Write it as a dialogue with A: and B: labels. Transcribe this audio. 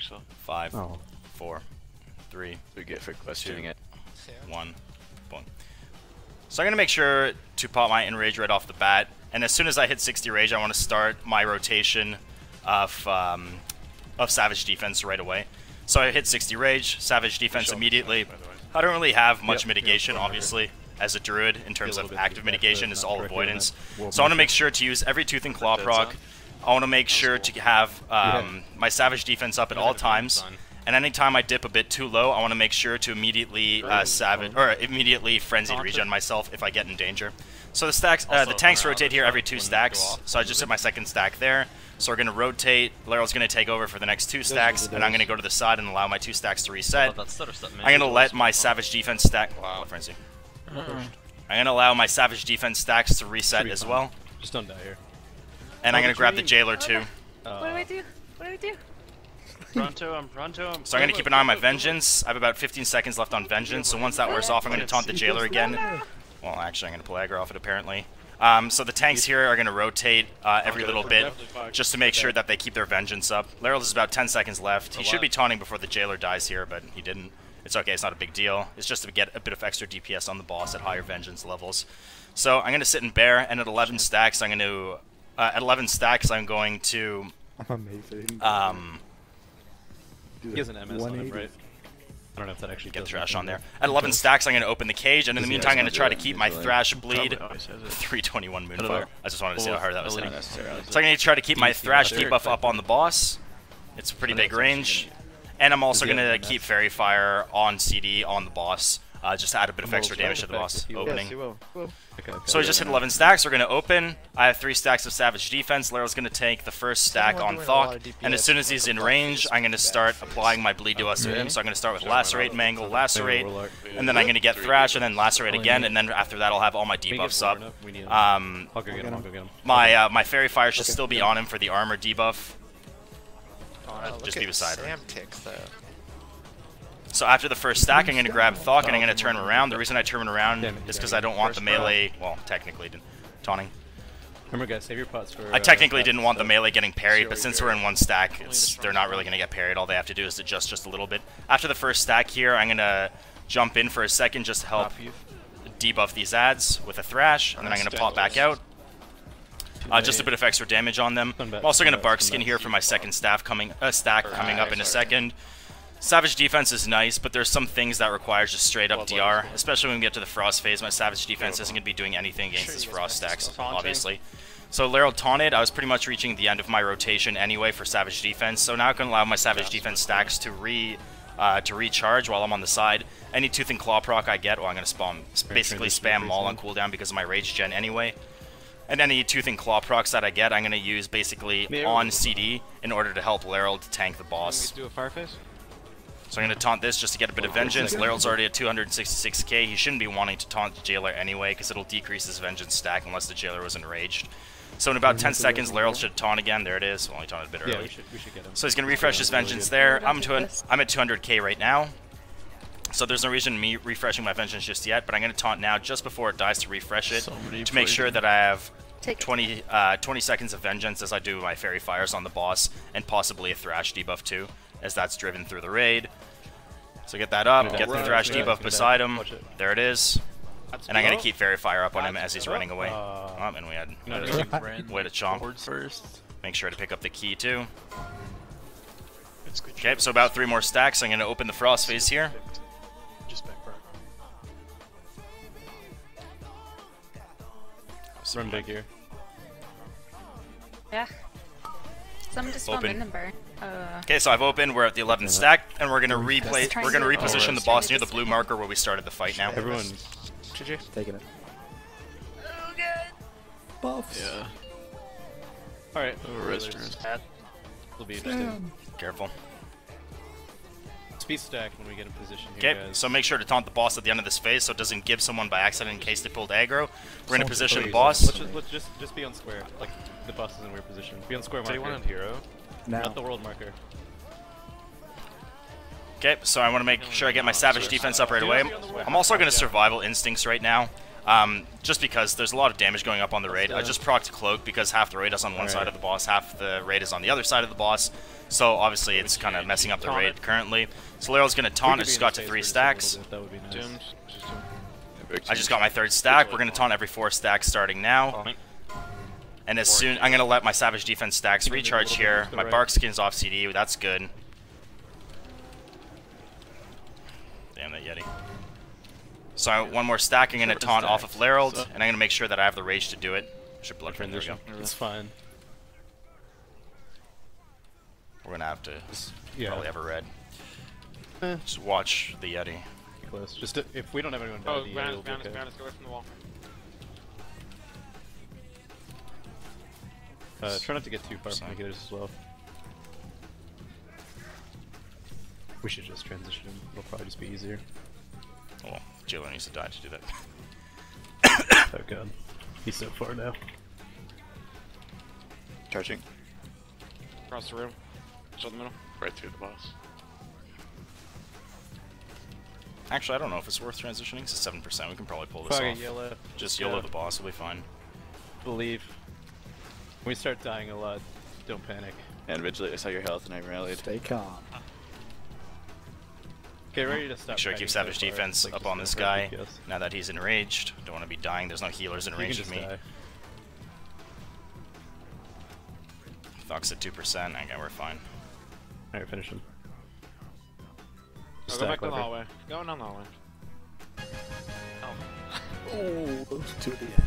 A: so.
B: 5, 4, 3,
C: We get for questioning it.
B: 1, boom. So I'm going to make sure to pop my enrage right off the bat, and as soon as I hit 60 rage, I want to start my rotation of Savage Defense right away. So I hit 60 rage, Savage Defense immediately. I don't really have much mitigation, obviously, as a Druid, in terms of active mitigation, is all avoidance. So I want to make sure to use every Tooth and Claw proc. I want to make sure to have my Savage Defense up at all times. And anytime I dip a bit too low, I want to make sure to immediately immediately Frenzied Regen myself if I get in danger. So the stacks, the tanks rotate here every 2 stacks. So I just hit my second stack there. So we're going to rotate. Laryl's going to take over for the next 2 stacks, and I'm going to go to the side and allow my 2 stacks to reset. I'm going to let my Savage Defense stack. Frenzy. I'm going to allow my Savage Defense stacks to reset as well.
D: Just don't die here.
B: And I'm going to grab the Jailer too.
E: What do I do? What do I do?
A: Run to him, run to him.
B: So I'm going to keep an eye on my Vengeance. I have about 15 seconds left on Vengeance, so once that wears off, I'm going to taunt the Jailer again. Well, actually, I'm going to pull aggro off it, apparently. So the tanks here are going to rotate every little bit, just to make sure that they keep their Vengeance up. Laryl is about 10 seconds left. He should be taunting before the Jailer dies here, but he didn't. It's okay, it's not a big deal. It's just to get a bit of extra DPS on the boss at higher Vengeance levels. So I'm going to sit in Bear, and at 11 stacks, I'm going to... at 11 stacks, I'm going to...
F: I'm amazing.
D: He has an MS on him, right? I don't know if that actually
B: get Thrash on there. At 11 stacks, I'm going to open the cage, and in the meantime, I'm going to try to keep my Thrash Bleed. 321 Moonfire. I just wanted to see how hard that was hitting. So I'm going to try to keep my Thrash debuff up on the boss. It's a pretty big range. And I'm also going to keep Fairy Fire on CD on the boss. Just to add a bit of extra damage to the boss opening. So we just hit 11 stacks. We're going to open. I have 3 stacks of Savage Defense. Laryl's going to take the first stack on Thok. And as soon as he's in range, I'm going to start applying my Bleed to us to him. So I'm going to start with Lacerate, Mangle, Lacerate. And then I'm going to get Thrash and then Lacerate again. And then after that, I'll have all my debuffs up. My Fairy Fire should still be on him for the armor debuff. Just be beside her. So after the first stack, I'm going to grab Thok and I'm going to turn him around. The reason I turn him around is because I don't want the melee, well, technically, taunting.
D: Remember, guys, save your pots for...
B: I technically didn't want the melee getting parried, but since we're in 1 stack, they're not really going to get parried. All they have to do is adjust just a little bit. After the first stack here, I'm going to jump in for a second just to help debuff these ads with a Thrash, and then I'm going to pop back out. Just a bit of extra damage on them. I'm also going to Bark Skin here for my second stack coming up in a second. Savage Defense is nice, but there's some things that require just straight up DR, especially when we get to the Frost phase. My Savage Defense isn't going to be doing anything against this Frost stacks, obviously. So Laryl taunted. I was pretty much reaching the end of my rotation anyway for Savage Defense, so now I can allow my Savage Defense stacks to recharge while I'm on the side. Any Tooth and Claw proc I get, well, I'm going to basically spam Maul on cooldown because of my Rage Gen anyway. And any Tooth and Claw procs that I get, I'm going to use basically on CD in order to help Laryl to tank the boss.
D: Do a Fireface?
B: So I'm going to taunt this just to get a bit of Vengeance. Laryl's already at 266k. He shouldn't be wanting to taunt the Jailer anyway, because it'll decrease his Vengeance stack unless the Jailer was enraged. So in about 10 seconds, Laryl should taunt again. There it is. Well, he taunted a bit early.
D: Yeah, we should get him.
B: So he's going to refresh his Vengeance there. I'm at 200k right now. So there's no reason me refreshing my Vengeance just yet, but I'm going to taunt now just before it dies to refresh it, to make sure that I have 20 seconds of Vengeance as I do my Fairy Fires on the boss, and possibly a Thrash debuff too, as that's driven through the raid. So get that up, get the Thrash debuff beside him. There it is. And I'm going to keep Fairy Fire up on him as he's running away. And we had way to chomp.
C: First.
B: Make sure to pick up the key too. Okay, so about 3 more stacks. I'm going to open the Frost phase here.
D: Run big here.
E: Yeah. Someone just spawned in and burn.
B: Okay, so I've opened. We're at the 11th stack, and we're gonna reposition the boss near the blue marker where we started the fight. Now,
D: everyone,
F: taking it.
E: Oh god.
F: Buffs.
C: Yeah.
D: All right. Will be interesting.
B: Careful.
D: Speed stack when we get in position here.
B: Okay, so make sure to taunt the boss at the end of this phase so it doesn't give someone by accident in case they pulled aggro. We're gonna position the boss.
D: Let's just be on square. Like the boss is in weird position. Be on square marker.
C: Do you want a hero?
F: Now.
D: Not the world marker.
B: Okay, so I want to make sure I get my Savage Defense up right away. I'm also going to Survival Instincts right now, just because there's a lot of damage going up on the raid. I just procced Cloak because half the raid is on one side of the boss, half the raid is on the other side of the boss. So obviously it's kind of messing up the raid currently. So Leryl's gonna taunt. I just got to 3 stacks.
D: That would be nice.
A: Dooms.
B: I just got my 3rd stack. We're gonna taunt every 4 stacks starting now. And as soon I'm gonna let my Savage Defense stacks recharge here. My Bark Skin's off CD. That's good. Damn that Yeti. So one more stack. I'm gonna taunt off of Lerald, and I'm gonna make sure that I have the rage to do it. Should blood there we go.
D: It's fine.
B: We're gonna have to
D: Yeah.
B: probably have a red. Just watch the Yeti.
D: Close. Just if we don't have anyone
A: Oh,
D: die,
A: ground,
D: it'll be okay.
A: go away from the wall.
D: Try not to get too far from the gators as well. We should just transition him. It'll probably just be easier.
B: Oh, Jailer needs to die to do that.
D: Oh god. He's so far now.
C: Charging.
A: Across the room. Show the middle.
C: Right through the boss.
B: Actually, I don't know if it's worth transitioning. It's 7%. We can probably pull this
D: Fuck
B: off.
D: it, YOLO.
B: Just YOLO the boss will be fine.
D: Believe. When we start dying a lot, don't panic.
C: And vigilate, I saw your health and I rallied.
F: Stay calm.
D: Get ready to stop.
B: Make sure to keep
D: fighting
B: Savage
D: so far.
B: Defense
D: Like,
B: up
D: just
B: on
D: go
B: this
D: for
B: guy.
D: DPS.
B: Now that he's enraged. Don't want to be dying. There's no healers in
D: You can
B: range of
D: just
B: me.
D: die.
B: Thok's at 2%. Okay, we're fine.
D: Alright, finish him.
A: I'll go back to the
D: Lever.
A: hallway. Going down the hallway.
F: Oh, those two at the end.